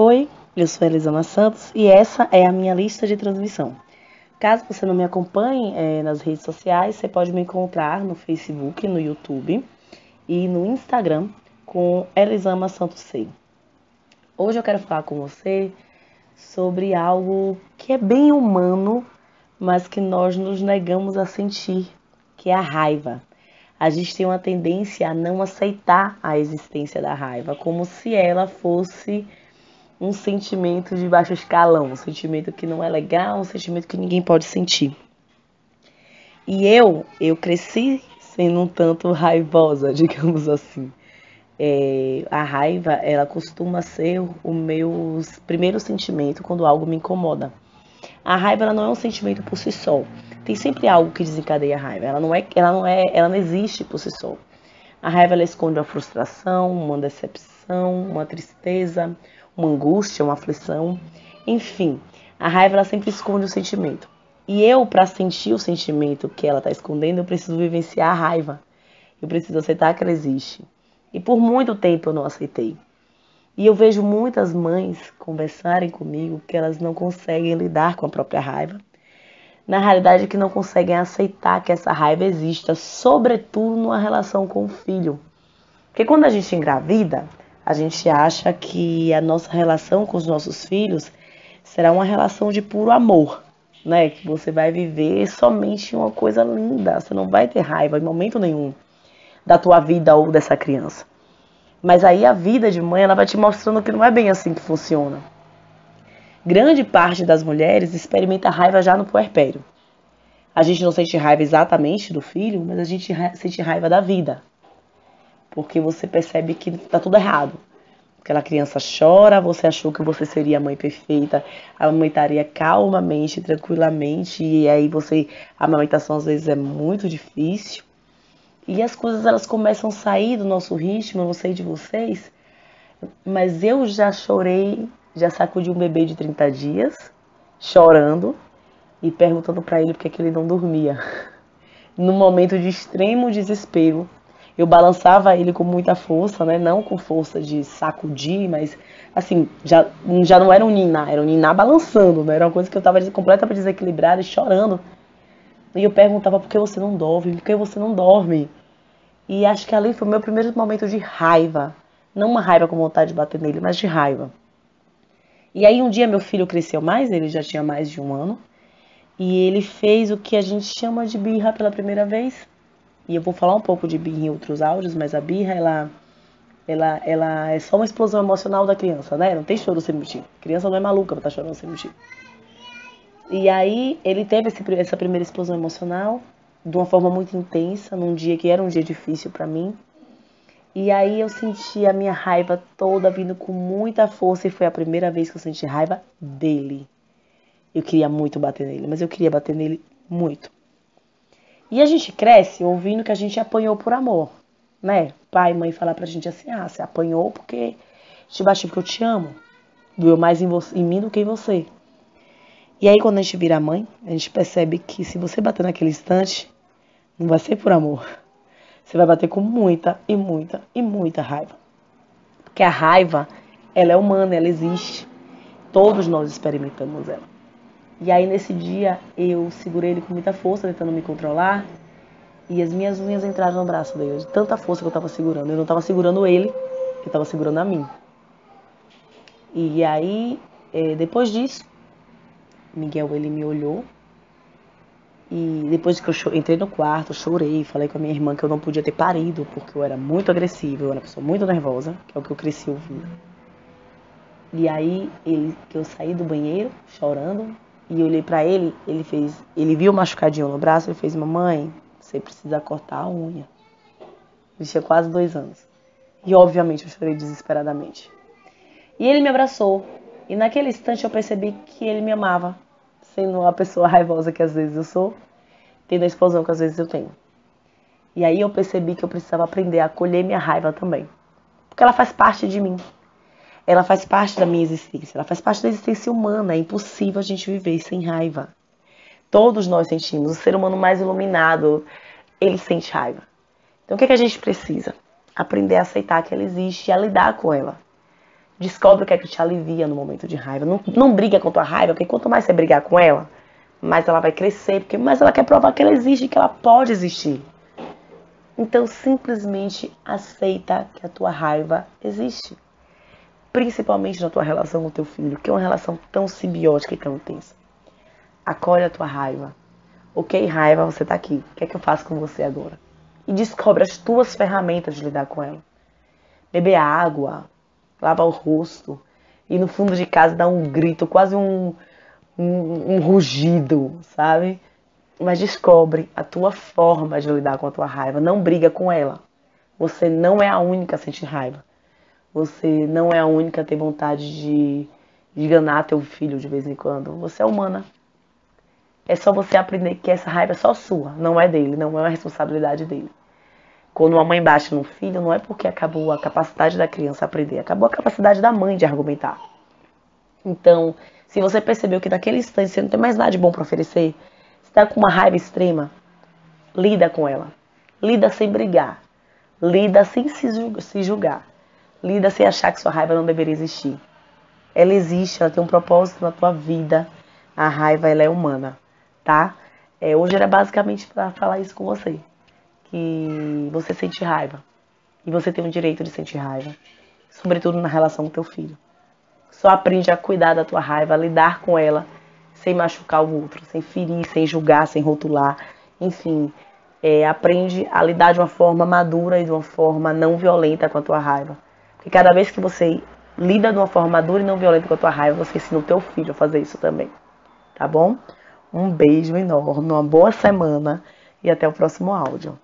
Oi, eu sou Elisama Santos e essa é a minha lista de transmissão. Caso você não me acompanhe nas redes sociais, você pode me encontrar no Facebook, no YouTube e no Instagram com Elisama Santos C. Hoje eu quero falar com você sobre algo que é bem humano, mas que nós nos negamos a sentir, que é a raiva. A gente tem uma tendência a não aceitar a existência da raiva, como se ela fosse um sentimento de baixo escalão, um sentimento que não é legal, um sentimento que ninguém pode sentir. E eu cresci sendo um tanto raivosa, digamos assim. A raiva, ela costuma ser o meu primeiro sentimento quando algo me incomoda. A raiva, ela não é um sentimento por si só. Tem sempre algo que desencadeia a raiva. Ela não existe por si só. A raiva, ela esconde uma frustração, uma decepção, uma tristeza, uma angústia, uma aflição. Enfim, a raiva, ela sempre esconde o sentimento. E para sentir o sentimento que ela está escondendo, eu preciso vivenciar a raiva. Eu preciso aceitar que ela existe. E por muito tempo eu não aceitei. E eu vejo muitas mães conversarem comigo que elas não conseguem lidar com a própria raiva. Na realidade, que não conseguem aceitar que essa raiva exista, sobretudo numa relação com o filho. Porque quando a gente engravida, a gente acha que a nossa relação com os nossos filhos será uma relação de puro amor, né? Que você vai viver somente uma coisa linda, você não vai ter raiva em momento nenhum da tua vida ou dessa criança. Mas aí a vida de mãe, ela vai te mostrando que não é bem assim que funciona. Grande parte das mulheres experimenta raiva já no puerpério. A gente não sente raiva exatamente do filho, mas a gente sente raiva da vida. Porque você percebe que está tudo errado. Aquela criança chora, você achou que você seria a mãe perfeita, a amamentaria calmamente, tranquilamente, e aí a amamentação às vezes é muito difícil. E as coisas elas começam a sair do nosso ritmo, eu não sei de vocês, mas eu já chorei, já sacudi um bebê de 30 dias, chorando e perguntando para ele por que ele não dormia. Num momento de extremo desespero, eu balançava ele com muita força, né? Não com força de sacudir, mas assim, já não era um niná balançando, né? Era uma coisa que eu estava completamente desequilibrada e chorando. E eu perguntava por que você não dorme, por que você não dorme? E acho que ali foi o meu primeiro momento de raiva. Não uma raiva com vontade de bater nele, mas de raiva. E aí um dia meu filho cresceu mais, ele já tinha mais de 1 ano. E ele fez o que a gente chama de birra pela primeira vez. E eu vou falar um pouco de birra em outros áudios, mas a birra, ela é só uma explosão emocional da criança, né? Não tem choro sem motivo. A criança não é maluca pra estar chorando sem motivo. E aí ele teve essa primeira explosão emocional de uma forma muito intensa, num dia que era um dia difícil pra mim. E aí eu senti a minha raiva toda vindo com muita força e foi a primeira vez que eu senti raiva dele. Eu queria muito bater nele, mas eu queria bater nele muito. E a gente cresce ouvindo que a gente apanhou por amor, né? Pai e mãe falar pra gente assim, você apanhou porque te bati porque eu te amo. Doeu mais em mim do que em você. E aí quando a gente vira mãe, a gente percebe que se você bater naquele instante, não vai ser por amor. Você vai bater com muita e muita e muita raiva. Porque a raiva, ela é humana, ela existe. Todos nós experimentamos ela. E aí nesse dia eu segurei ele com muita força, tentando me controlar. E as minhas unhas entraram no braço dele, de tanta força que eu tava segurando. Eu não tava segurando ele, eu tava segurando a mim. E aí, depois disso, Miguel, ele me olhou. E depois que eu entrei no quarto, chorei, falei com a minha irmã que eu não podia ter parido, porque eu era muito agressiva, eu era uma pessoa muito nervosa, que é o que eu cresci ouvindo. E aí, que eu saí do banheiro, chorando, e eu olhei pra ele, ele viu o machucadinho no braço, ele fez, mamãe, você precisa cortar a unha. Ele tinha quase 2 anos. E obviamente eu chorei desesperadamente. E ele me abraçou. E naquele instante eu percebi que ele me amava. Sendo a pessoa raivosa que às vezes eu sou, tendo a explosão que às vezes eu tenho. E aí eu percebi que eu precisava aprender a acolher minha raiva também. Porque ela faz parte de mim. Ela faz parte da minha existência. Ela faz parte da existência humana. É impossível a gente viver sem raiva. Todos nós sentimos. O ser humano mais iluminado, ele sente raiva. Então o que a gente precisa? Aprender a aceitar que ela existe e a lidar com ela. Descobre o que é que te alivia no momento de raiva. Não briga com tua raiva, porque quanto mais você brigar com ela, mais ela vai crescer, porque mais ela quer provar que ela existe, que ela pode existir. Então, simplesmente aceita que a tua raiva existe. Principalmente na tua relação com o teu filho, que é uma relação tão simbiótica e tão intensa. Acolhe a tua raiva. Ok, raiva, você tá aqui. O que é que eu faço com você agora? E descobre as tuas ferramentas de lidar com ela. Beber água, lavar o rosto, ir no fundo de casa dar um grito, quase um rugido, sabe? Mas descobre a tua forma de lidar com a tua raiva. Não briga com ela. Você não é a única a sentir raiva. Você não é a única a ter vontade de enganar teu filho de vez em quando. Você é humana. É só você aprender que essa raiva é só sua, não é dele, não é uma responsabilidade dele. Quando uma mãe bate no filho, não é porque acabou a capacidade da criança aprender, acabou a capacidade da mãe de argumentar. Então, se você percebeu que naquele instante você não tem mais nada de bom para oferecer, você está com uma raiva extrema, lida com ela. Lida sem brigar. Lida sem se julgar. Lida sem achar que sua raiva não deveria existir. Ela existe, ela tem um propósito na tua vida. A raiva, ela é humana, tá? Hoje era basicamente para falar isso com você. Que você sente raiva. E você tem o direito de sentir raiva. Sobretudo na relação com teu filho. Só aprende a cuidar da tua raiva, a lidar com ela, sem machucar o outro, sem ferir, sem julgar, sem rotular. Enfim, aprende a lidar de uma forma madura e de uma forma não violenta com a tua raiva. Porque cada vez que você lida de uma forma madura e não violenta com a tua raiva, você ensina o teu filho a fazer isso também. Tá bom? Um beijo enorme, uma boa semana e até o próximo áudio.